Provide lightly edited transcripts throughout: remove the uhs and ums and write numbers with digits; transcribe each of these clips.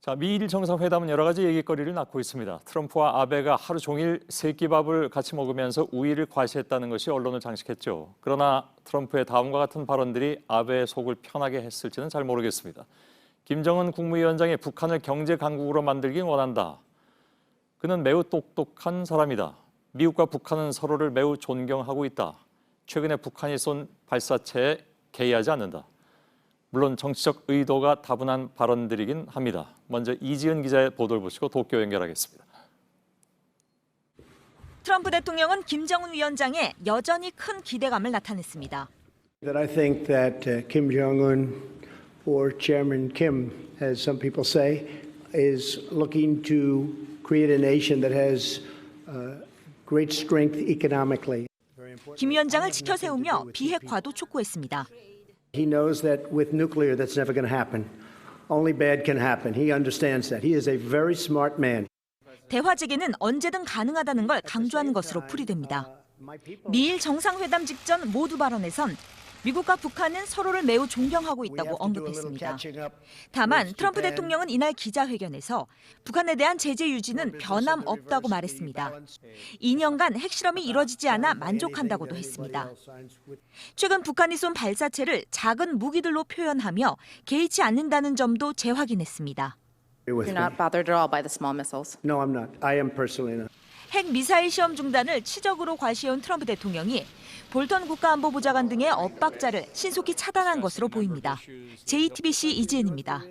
자, 미일 정상회담은 여러 가지 얘기거리를 낳고 있습니다. 트럼프와 아베가 하루 종일 세끼밥을 같이 먹으면서 우위를 과시했다는 것이 언론을 장식했죠. 그러나 트럼프의 다음과 같은 발언들이 아베의 속을 편하게 했을지는 잘 모르겠습니다. 김정은 국무위원장이 북한을 경제 강국으로 만들긴 원한다. 그는 매우 똑똑한 사람이다. 미국과 북한은 서로를 매우 존경하고 있다. 최근에 북한이 쏜 발사체에 개의하지 않는다. 물론 정치적 의도가 다분한 발언들이긴 합니다. 먼저 이지은 기자의 보도를 보시고 도쿄 연결하겠습니다. 트럼프 대통령은 김정은 위원장에 여전히 큰 기대감을 나타냈습니다. That I think that Kim Jong-un or Chairman Kim, as some people say, is looking to create a nation that has great strength economically. 김 위원장을 지켜세우며 비핵화도 촉구했습니다. He knows that with nuclear that's never going to happen. Only bad can happen. He understands that. He is a very smart man. 대화 재개는 언제든 가능하다는 걸 강조하는 것으로 풀이됩니다. 미일 정상회담 직전 모두 발언에선 미국과 북한은 서로를 매우 존경하고 있다고 언급했습니다. 다만 트럼프 대통령은 이날 기자회견에서 북한에 대한 제재 유지는 변함없다고 말했습니다. 2년간 핵실험이 이뤄지지 않아 만족한다고도 했습니다. 최근 북한이 쏜 발사체를 작은 무기들로 표현하며 개의치 않는다는 점도 재확인했습니다. You're not bothered at all by the small missiles. No, I'm not. I am personally not. 핵 미사일 시험 중단을 치적으로 과시해온 트럼프 대통령이 볼턴 국가안보보좌관 등의 엇박자를 신속히 차단한 것으로 보입니다. JTBC 이지은입니다.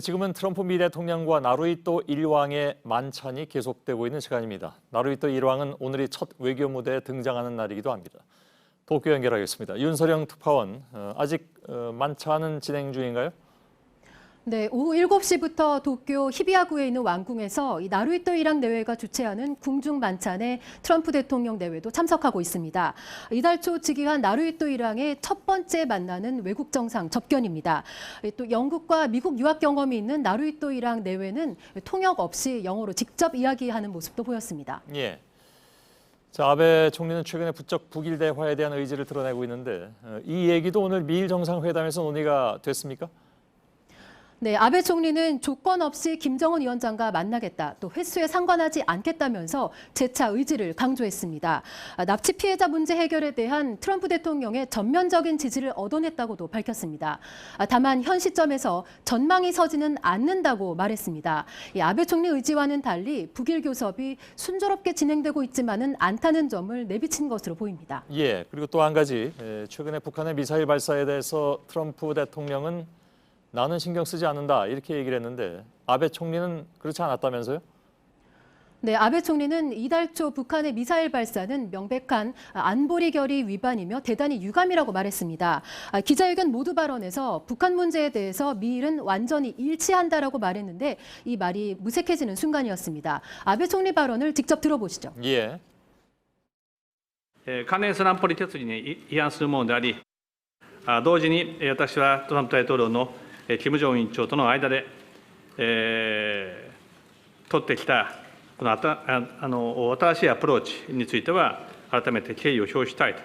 지금은 트럼프 미 대통령과 나루히토 일왕의 만찬이 계속되고 있는 시간입니다. 나루히토 일왕은 오늘이 첫 외교 무대에 등장하는 날이기도 합니다. 도쿄 연결하겠습니다. 윤서령 특파원, 아직 만찬은 진행 중인가요? 네, 오후 7시부터 도쿄 히비야구에 있는 왕궁에서 이 나루히토 일왕 내외가 주최하는 궁중 만찬에 트럼프 대통령 내외도 참석하고 있습니다. 이달 초 즉위한 나루히토 일왕의 첫 번째 만나는 외국 정상 접견입니다. 또 영국과 미국 유학 경험이 있는 나루히토 일왕 내외는 통역 없이 영어로 직접 이야기하는 모습도 보였습니다. 예. 자, 아베 총리는 최근에 부쩍 북일 대화에 대한 의지를 드러내고 있는데 이 얘기도 오늘 미일 정상회담에서 논의가 됐습니까? 네, 아베 총리는 조건 없이 김정은 위원장과 만나겠다, 또 횟수에 상관하지 않겠다면서 재차 의지를 강조했습니다. 납치 피해자 문제 해결에 대한 트럼프 대통령의 전면적인 지지를 얻어냈다고도 밝혔습니다. 다만 현 시점에서 전망이 서지는 않는다고 말했습니다. 이 아베 총리 의지와는 달리 북일 교섭이 순조롭게 진행되고 있지만은 않다는 점을 내비친 것으로 보입니다. 예, 그리고 또 한 가지, 최근에 북한의 미사일 발사에 대해서 트럼프 대통령은 나는 신경 쓰지 않는다 이렇게 얘기를 했는데 아베 총리는 그렇지 않았다면서요? 네, 아베 총리는 이달 초 북한의 미사일 발사는 명백한 안보리 결의 위반이며 대단히 유감이라고 말했습니다. 기자회견 모두 발언에서 북한 문제에 대해서 미일은 완전히 일치한다라고 말했는데 이 말이 무색해지는 순간이었습니다. 아베 총리 발언을 직접 들어보시죠. 예. 関連する安保理決議に違反するものであり、同時に私はトランプ大統領の金正恩委員長との間で、取ってきたこの新しいアプローチについては改めて敬意を表したいと。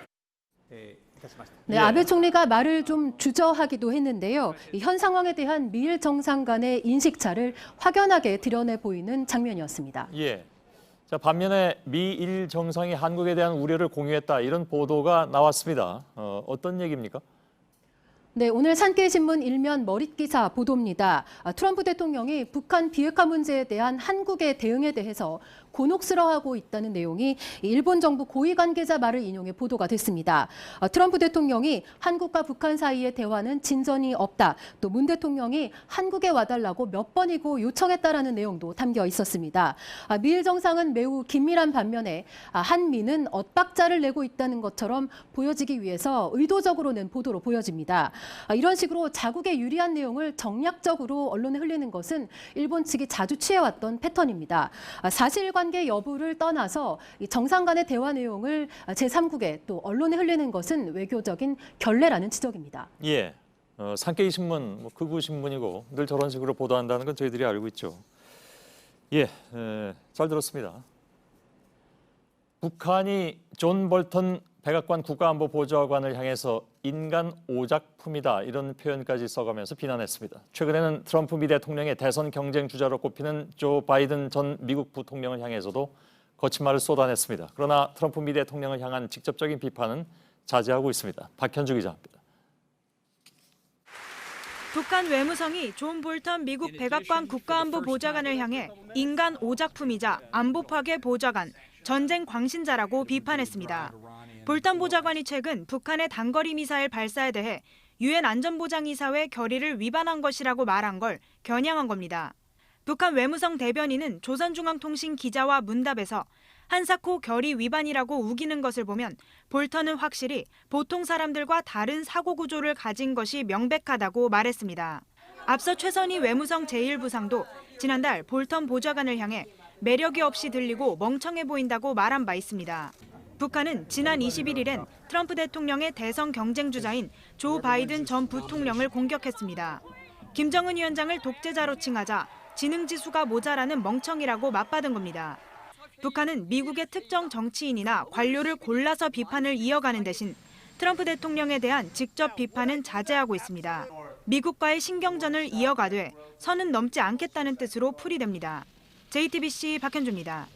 네, 아베 총리가 말을 좀 주저하기도 했는데요. 현 상황에 대한 미일 정상 간의 인식차를 확연하게 드러내 보이는 장면이었습니다. 예. 자, 반면에 미일 정상이 한국에 대한 우려를 공유했다 이런 보도가 나왔습니다. 어떤 얘기입니까? 네, 오늘 산케이신문 일면 머릿기사 보도입니다. 트럼프 대통령이 북한 비핵화 문제에 대한 한국의 대응에 대해서 곤혹스러워하고 있다는 내용이 일본 정부 고위 관계자 말을 인용해 보도가 됐습니다. 트럼프 대통령이 한국과 북한 사이의 대화는 진전이 없다. 또 문 대통령이 한국에 와달라고 몇 번이고 요청했다라는 내용도 담겨 있었습니다. 미일 정상은 매우 긴밀한 반면에 한미는 엇박자를 내고 있다는 것처럼 보여지기 위해서 의도적으로 낸 보도로 보여집니다. 이런 식으로 자국에 유리한 내용을 정략적으로 언론에 흘리는 것은 일본 측이 자주 취해왔던 패턴입니다. 사실관계 여부를 떠나서 정상 간의 대화 내용을 제3국에 또 언론에 흘리는 것은 외교적인 결례라는 지적입니다. 예, 산케이 신문, 극우 신문이고 늘 저런 식으로 보도한다는 건 저희들이 알고 있죠. 예, 잘 들었습니다. 북한이 존 볼턴 백악관 국가안보보좌관을 향해서 인간 오작품이다 이런 표현까지 써가면서 비난했습니다. 최근에는 트럼프 미 대통령의 대선 경쟁 주자로 꼽히는 조 바이든 전 미국 부통령을 향해서도 거친 말을 쏟아냈습니다. 그러나 트럼프 미 대통령을 향한 직접적인 비판은 자제하고 있습니다. 박현주 기자입니다. 북한 외무성이 존 볼턴 미국 백악관 국가안보 보좌관을 향해 인간 오작품이자 안보 파괴 보좌관, 전쟁 광신자라고 비판했습니다. 볼턴 보좌관이 최근 북한의 단거리 미사일 발사에 대해 유엔 안전보장이사회 결의를 위반한 것이라고 말한 걸 겨냥한 겁니다. 북한 외무성 대변인은 조선중앙통신 기자와 문답에서 한사코 결의 위반이라고 우기는 것을 보면 볼턴은 확실히 보통 사람들과 다른 사고 구조를 가진 것이 명백하다고 말했습니다. 앞서 최선희 외무성 제1부상도 지난달 볼턴 보좌관을 향해 매력이 없이 들리고 멍청해 보인다고 말한 바 있습니다. 북한은 지난 21일엔 트럼프 대통령의 대선 경쟁 주자인 조 바이든 전 부통령을 공격했습니다. 김정은 위원장을 독재자로 칭하자 지능지수가 모자라는 멍청이라고 맞받은 겁니다. 북한은 미국의 특정 정치인이나 관료를 골라서 비판을 이어가는 대신 트럼프 대통령에 대한 직접 비판은 자제하고 있습니다. 미국과의 신경전을 이어가되 선은 넘지 않겠다는 뜻으로 풀이됩니다. JTBC 박현주입니다.